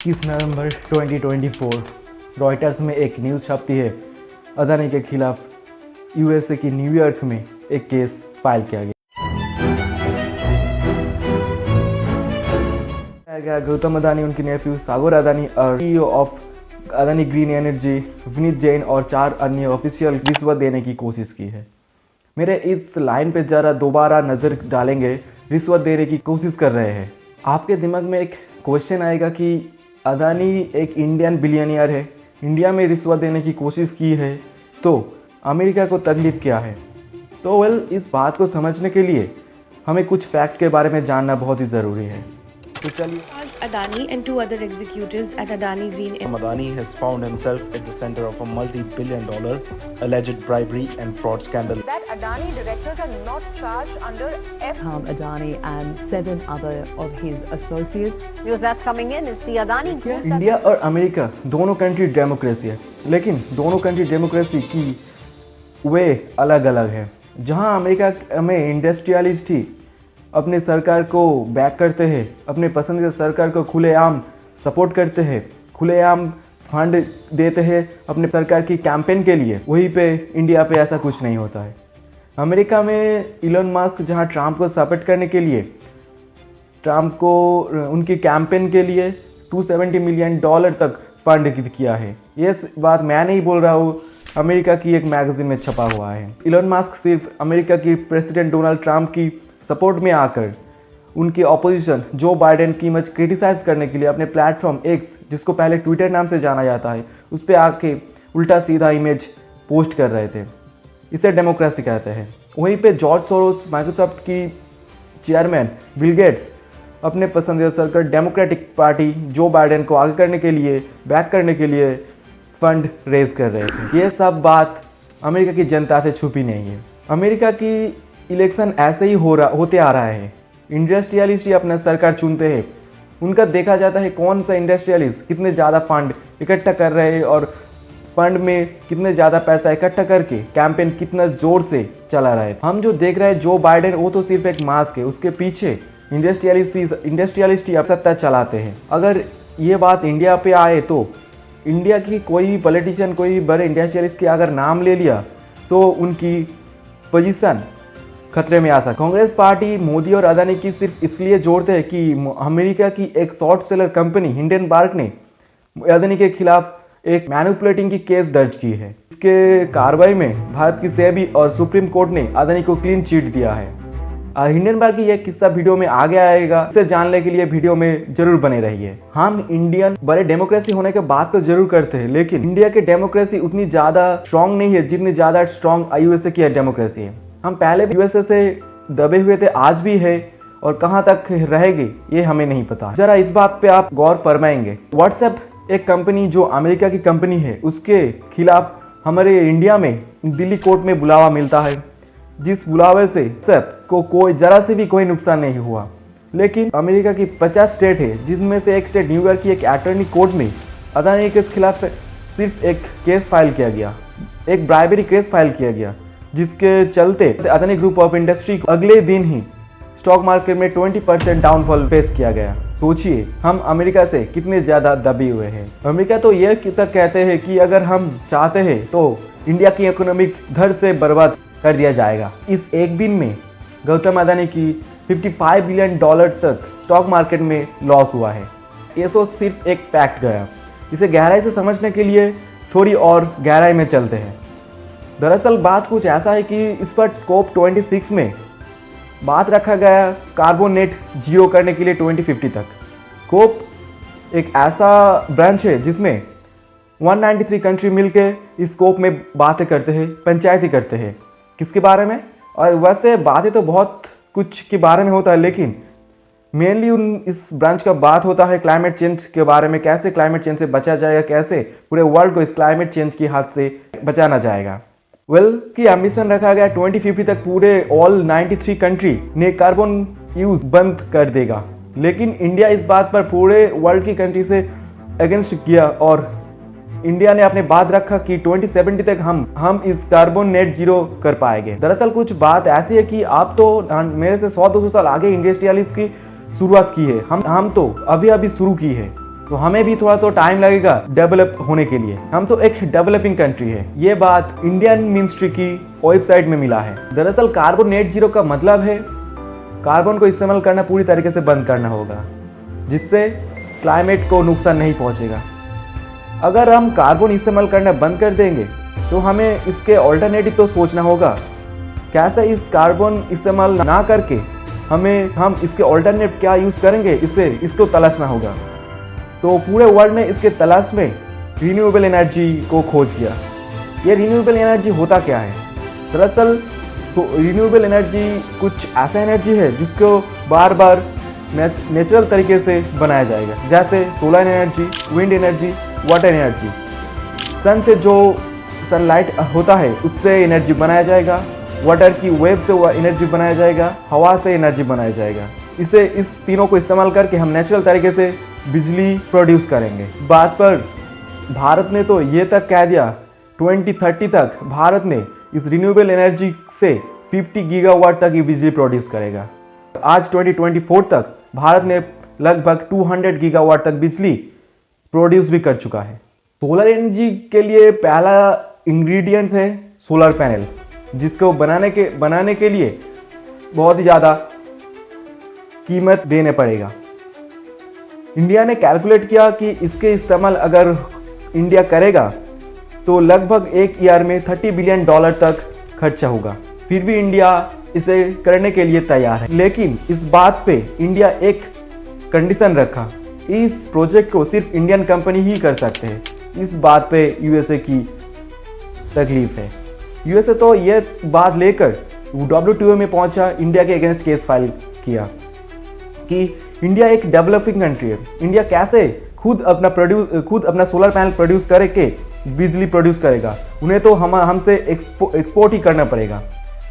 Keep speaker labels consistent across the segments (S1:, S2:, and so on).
S1: 21 नवंबर 2024 Reuters में एक news छपती है। अदानी के खिलाफ यूएसए की न्यूयॉर्क में एक केस फाइल किया गया। गौतम अदानी, उनके नेफ्यू सागर अदानी और CEO of Adani green energy Vineet Jain और 4 अन्य ऑफिशियल रिश्वत देने की कोशिश की है। मेरे इस लाइन पे ज़रा दोबारा नज़र डालेंगे। रिश्वत देने की कोशिश कर रहे हैं। आपके दिमाग में एक क्वेश्चन आएगा कि अदानी एक इंडियन बिलियनियर है, इंडिया में रिश्वत देने की कोशिश की है, तो अमेरिका को तकलीफ क्या है? तो इस बात को समझने के लिए हमें कुछ फैक्ट के बारे में जानना बहुत ही ज़रूरी है। तो चलिए।
S2: Adani and 2 other executives at Adani Green.
S3: Adani has found himself at the center of a multi-billion-dollar alleged bribery and fraud scandal.
S4: That Adani directors are not charged under F.
S5: Adani and 7 other of his associates.
S4: News that's coming in is the Adani group.
S1: India और America दोनों country democracy है, लेकिन दोनों country democracy की वे अलग अलग है। जहां अमेरिका में इंडस्ट्रियलिस्ट ही अपने सरकार को बैक करते हैं, अपने पसंदीदा सरकार को खुलेआम सपोर्ट करते हैं, खुलेआम फंड देते हैं अपने सरकार की कैंपेन के लिए, वहीं पे इंडिया पे ऐसा कुछ नहीं होता है। अमेरिका में इलोन मस्क जहां ट्रम्प को सपोर्ट करने के लिए, ट्रम्प को उनकी कैंपेन के लिए $270 मिलियन तक फंड किया है। ये बात मैं नहीं बोल रहा हूँ, अमेरिका की एक मैगजीन में छपा हुआ है। इलोन मस्क सिर्फ अमेरिका की प्रेसिडेंट डोनाल्ड ट्रम्प की सपोर्ट में आकर उनकी ऑपोजिशन जो बाइडेन की इमेज क्रिटिसाइज करने के लिए अपने प्लेटफॉर्म एक्स, जिसको पहले ट्विटर नाम से जाना जाता है, उस पर आके उल्टा सीधा इमेज पोस्ट कर रहे थे। इसे डेमोक्रेसी कहते हैं। वहीं पे जॉर्ज सोरोस, माइक्रोसॉफ्ट की चेयरमैन बिल गेट्स अपने पसंदीदा सरकार डेमोक्रेटिक पार्टी जो बाइडेन को आगे करने के लिए, बैक करने के लिए फंड रेज कर रहे थे। ये सब बात अमेरिका की जनता से छुपी नहीं है। अमेरिका की इलेक्शन ऐसे ही होते आ रहा है। इंडस्ट्रियलिस्ट ही अपना सरकार चुनते हैं। उनका देखा जाता है कौन सा इंडस्ट्रियलिस्ट कितने ज़्यादा फंड इकट्ठा कर रहे हैं और फंड में कितने ज़्यादा पैसा इकट्ठा करके कैंपेन कितना ज़ोर से चला रहा है। हम जो देख रहे हैं जो बाइडेन, वो तो सिर्फ एक मास्क है, उसके पीछे इंडस्ट्रियलिस्ट ही सत्ता चलाते हैं। अगर ये बात इंडिया पे आए तो इंडिया की कोई भी पॉलिटिशियन, कोई भी बड़े इंडस्ट्रियलिस्ट के अगर नाम ले लिया तो उनकी पोजीशन खतरे में आ सकती। कांग्रेस पार्टी मोदी और अदानी की सिर्फ इसलिए जोड़ते हैं कि अमेरिका की एक शॉर्ट सेलर कंपनी हिंडनबर्ग ने अदानी के खिलाफ एक मैनिपुलेटिंग की केस दर्ज की है। इसके कार्रवाई में भारत की सेबी और सुप्रीम कोर्ट ने अदानी को क्लीन चिट दिया है। हिंडनबर्ग की यह किस्सा वीडियो में आगे आएगा। इसे जानने के लिए वीडियो में जरूर बने रहिए। हम इंडियन बड़े डेमोक्रेसी होने के बात तो जरूर करते हैं, लेकिन इंडिया की डेमोक्रेसी उतनी ज्यादा स्ट्रांग नहीं है जितनी ज्यादा स्ट्रांग यूएसए की डेमोक्रेसी है। हम पहले भी यूएसए से दबे हुए थे, आज भी है, और कहां तक रहेंगे ये हमें नहीं पता। जरा इस बात पे आप गौर फरमाएंगे। व्हाट्सएप एक कंपनी जो अमेरिका की कंपनी है, उसके खिलाफ हमारे इंडिया में दिल्ली कोर्ट में बुलावा मिलता है, जिस बुलावे से व्हाट्सएप को कोई जरा से भी कोई नुकसान नहीं हुआ। लेकिन अमेरिका की 50 स्टेट है, जिसमें से एक स्टेट न्यूयॉर्क की एक अटॉर्नी कोर्ट में अदानी के खिलाफ सिर्फ एक केस फाइल किया गया, एक ब्राइबरी केस फाइल किया गया, जिसके चलते अदानी ग्रुप ऑफ इंडस्ट्री को अगले दिन ही स्टॉक मार्केट में 20% डाउनफॉल फेस किया गया। सोचिए हम अमेरिका से कितने ज़्यादा दबे हुए हैं। अमेरिका तो यह तक कहते हैं कि अगर हम चाहते हैं तो इंडिया की इकोनॉमिक धड़ से बर्बाद कर दिया जाएगा। इस एक दिन में गौतम अदानी की $55 बिलियन तक स्टॉक मार्केट में लॉस हुआ है। ये तो सिर्फ एक फैक्ट गया। इसे गहराई से समझने के लिए थोड़ी और गहराई में चलते हैं। दरअसल बात कुछ ऐसा है कि इस पर COP26 में बात रखा गया कार्बन नेट जीरो करने के लिए 2050 तक। COP एक ऐसा ब्रांच है जिसमें 193 कंट्री मिलके इस COP में बातें करते हैं, पंचायती करते हैं। किसके बारे में? और वैसे बातें तो बहुत कुछ के बारे में होता है, लेकिन मेनली इस ब्रांच का बात होता है क्लाइमेट चेंज के बारे में, कैसे क्लाइमेट चेंज से बचा जाएगा, कैसे पूरे वर्ल्ड को इस क्लाइमेट चेंज की हाथ से बचाना जाएगा। की एम्बिशन रखा गया 2050 तक पूरे ऑल 93 कंट्री ने कार्बन यूज बंद कर देगा। लेकिन इंडिया इस बात पर पूरे वर्ल्ड की कंट्री से अगेंस्ट किया और इंडिया ने अपने बात रखा कि 2070 तक हम इस कार्बन नेट जीरो कर पाएंगे। दरअसल कुछ बात ऐसी है कि आप तो मेरे से 100-200 साल आगे इंडस्ट्रियलिस्ट की शुरुआत की है, हम तो अभी शुरू की है। तो हमें भी थोड़ा तो टाइम लगेगा डेवलप होने के लिए। हम तो एक डेवलपिंग कंट्री है। ये बात इंडियन मिनिस्ट्री की वेबसाइट में मिला है। दरअसल कार्बन नेट जीरो का मतलब है कार्बन को इस्तेमाल करना पूरी तरीके से बंद करना होगा, जिससे क्लाइमेट को नुकसान नहीं पहुंचेगा। अगर हम कार्बन इस्तेमाल करना बंद कर देंगे तो हमें इसके ऑल्टरनेटिव तो सोचना होगा। कैसे इस कार्बन इस्तेमाल ना करके हम इसके ऑल्टरनेट क्या यूज़ करेंगे, इसको तलाशना होगा। तो पूरे वर्ल्ड में इसके तलाश में रिन्यूएबल एनर्जी को खोज किया। ये रिन्यूएबल एनर्जी होता क्या है? दरअसल रिन्यूएबल एनर्जी कुछ ऐसा एनर्जी है जिसको बार बार नेचुरल तरीके से बनाया जाएगा, जैसे solar energy, wind energy, water energy. Sun से जो सनलाइट होता है उससे एनर्जी बनाया जाएगा, वाटर की वेव से एनर्जी बनाया जाएगा, हवा से एनर्जी बनाया जाएगा। इस तीनों को इस्तेमाल करके हम नेचुरल तरीके से बिजली प्रोड्यूस करेंगे। बात पर भारत ने तो ये तक कह दिया 2030 तक भारत ने इस रिन्यूएबल एनर्जी से 50 गीगावाट तक की बिजली प्रोड्यूस करेगा। आज 2024 तक भारत ने लगभग 200 गीगावाट तक बिजली प्रोड्यूस भी कर चुका है। सोलर एनर्जी के लिए पहला इंग्रेडिएंट्स है सोलर पैनल, जिसको बनाने के लिए बहुत ही ज़्यादा कीमत देने पड़ेगा। इंडिया ने कैलकुलेट किया कि इसके इस्तेमाल अगर इंडिया करेगा तो लगभग एक ईयर में $30 बिलियन तक खर्चा होगा। फिर भी इंडिया इसे करने के लिए तैयार है। लेकिन इस बात पे इंडिया एक कंडीशन रखा, इस प्रोजेक्ट को सिर्फ इंडियन कंपनी ही कर सकते हैं। इस बात पे यूएसए की तकलीफ है। यूएसए तो ये बात लेकर WTO में पहुंचा, इंडिया के अगेंस्ट केस फाइल किया कि इंडिया एक डेवलपिंग कंट्री है, इंडिया कैसे खुद अपना सोलर पैनल प्रोड्यूस करके बिजली प्रोड्यूस करेगा, उन्हें तो हमसे एक्सपोर्ट ही करना पड़ेगा।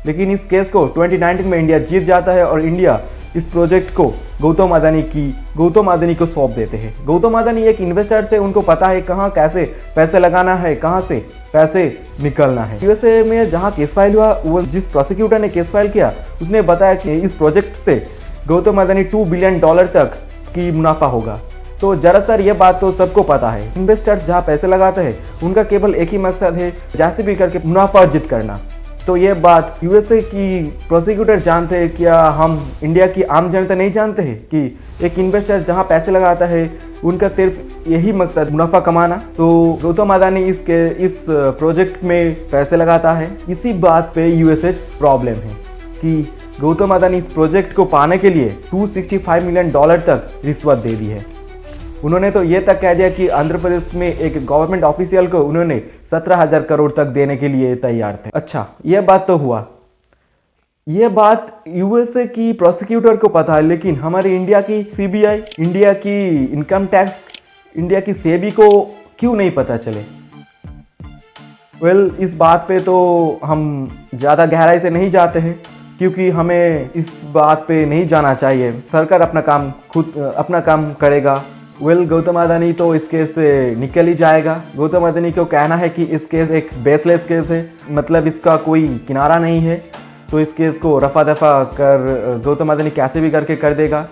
S1: लेकिन इस केस को 2019 में इंडिया जीत जाता है और इंडिया इस प्रोजेक्ट को गौतम अदानी को सौंप देते हैं। गौतम अदानी एक इन्वेस्टर से, उनको पता है कहाँ कैसे पैसे लगाना है, कहाँ से पैसे निकलना है। यूएसए में जहाँ केस फाइल हुआ, वो जिस प्रोसिक्यूटर ने केस फाइल किया उसने बताया कि इस प्रोजेक्ट से गौतम अदानी $2 बिलियन तक की मुनाफा होगा। तो दरअसल ये बात तो सबको पता है, इन्वेस्टर्स जहाँ पैसे लगाते हैं उनका केवल एक ही मकसद है, जैसे भी करके मुनाफा अर्जित करना। तो ये बात यूएसए की प्रोसिक्यूटर जानते हैं, क्या हम इंडिया की आम जनता नहीं जानते हैं कि एक इन्वेस्टर जहाँ पैसे लगाता है उनका सिर्फ यही मकसद मुनाफा कमाना। तो गौतम अदानी इस प्रोजेक्ट में पैसे लगाता है। इसी बात पे यूएसए प्रॉब्लम है कि गौतम अदानी इस प्रोजेक्ट को पाने के लिए $265 मिलियन तक रिश्वत दे दी है। उन्होंने तो ये तक कह दिया कि आंध्र प्रदेश में एक गवर्नमेंट ऑफिशियल को उन्होंने 17,000 करोड़ तक देने के लिए तैयार थे। अच्छा, ये बात तो हुआ। ये बात यूएसए की प्रोसिक्यूटर को पता है, लेकिन हमारे इंडिया की सीबीआई, इंडिया की इनकम टैक्स, इंडिया की सेबी को क्यों नहीं पता चले? वेल, इस बात पे तो हम ज़्यादा गहराई से नहीं जाते हैं, क्योंकि हमें इस बात पे नहीं जाना चाहिए। सरकार अपना काम करेगा। वेल, गौतम अदानी तो इस केस से निकल ही जाएगा। गौतम अदानी को कहना है कि इस केस एक बेसलेस केस है, मतलब इसका कोई किनारा नहीं है, तो इस केस को रफा दफा कर गौतम अदानी कैसे भी करके कर देगा।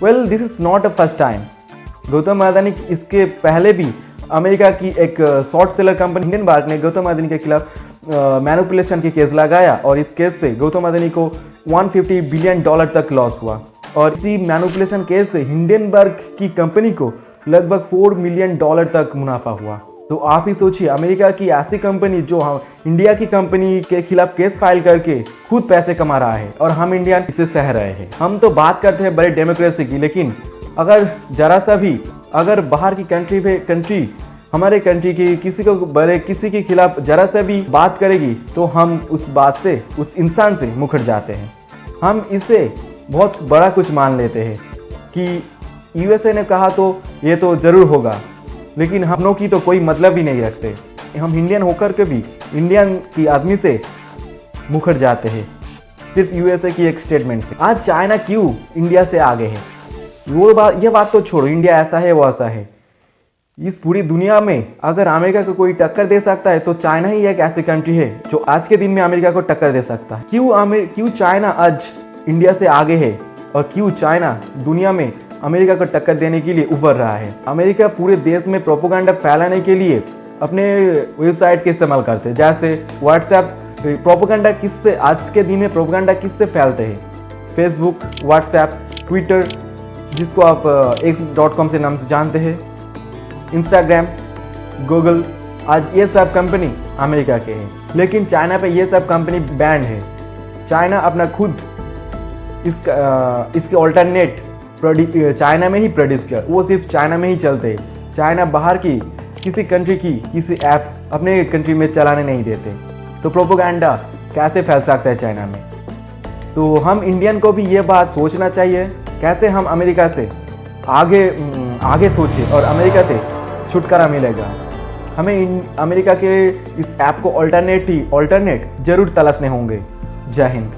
S1: Well, this is not a first time. Gautam Adani इसके पहले भी अमेरिका की एक शॉर्ट सेलर कंपनी हिंडनबर्ग ने गौतम अदानी के खिलाफ मैनिपुलेशन की केस लगाया और इस केस से गौतम अदानी को $150 बिलियन तक लॉस हुआ। और इसी मैनिपुलेशन केस से हिंडनबर्ग की कंपनी को लगभग $4 मिलियन तक मुनाफा हुआ। तो आप ही सोचिए, अमेरिका की ऐसी कंपनी जो इंडिया की कंपनी के खिलाफ केस फाइल करके खुद पैसे कमा रहा है और हम इंडियन इसे सह रहे हैं। हम तो बात करते हैं बड़े डेमोक्रेसी की, लेकिन अगर जरा सा भी अगर बाहर की कंट्री हमारे कंट्री की किसी के खिलाफ जरा सा भी बात करेगी तो हम उस बात से, उस इंसान से मुकर जाते हैं। हम इसे बहुत बड़ा कुछ मान लेते हैं कि यूएसए ने कहा तो ये तो ज़रूर होगा, लेकिन हम लोग की तो कोई मतलब ही नहीं रखते। हम इंडियन होकर के भी इंडियन की आदमी से मुकर जाते हैं सिर्फ यूएसए की एक स्टेटमेंट से। आज चाइना क्यों इंडिया से आगे है? ये बात तो छोड़ो, इंडिया ऐसा है वो ऐसा है। इस पूरी दुनिया में अगर अमेरिका को कोई टक्कर दे सकता है तो चाइना ही एक ऐसी कंट्री है जो आज के दिन में अमेरिका को टक्कर दे सकता है। क्यों चाइना आज इंडिया से आगे है और क्यों चाइना दुनिया में अमेरिका को टक्कर देने के लिए उभर रहा है। अमेरिका पूरे देश में प्रोपोगंडा फैलाने के लिए अपने वेबसाइट का इस्तेमाल करते हैं, जैसे व्हाट्सएप। प्रोपोगंडा किससे, आज के दिन में प्रोपोगंडा किससे फैलते हैं? फेसबुक, व्हाट्सएप, ट्विटर जिसको आप x.com से नाम से जानते हैं, इंस्टाग्राम, गूगल, आज ये सब कंपनी अमेरिका के हैं। लेकिन चाइना पे ये सब कंपनी बैंड है। चाइना अपना खुद इसके ऑल्टरनेट चाइना में ही प्रोड्यूस किया, वो सिर्फ चाइना में ही चलते हैं। चाइना बाहर की किसी कंट्री की किसी ऐप अपने कंट्री में चलाने नहीं देते। तो प्रोपोगंडा कैसे फैल सकता है चाइना में? तो हम इंडियन को भी ये बात सोचना चाहिए, कैसे हम अमेरिका से आगे सोचें और अमेरिका से छुटकारा मिलेगा। हमें अमेरिका के इस ऐप को ऑल्टरनेट जरूर तलाशने होंगे। जय हिंद।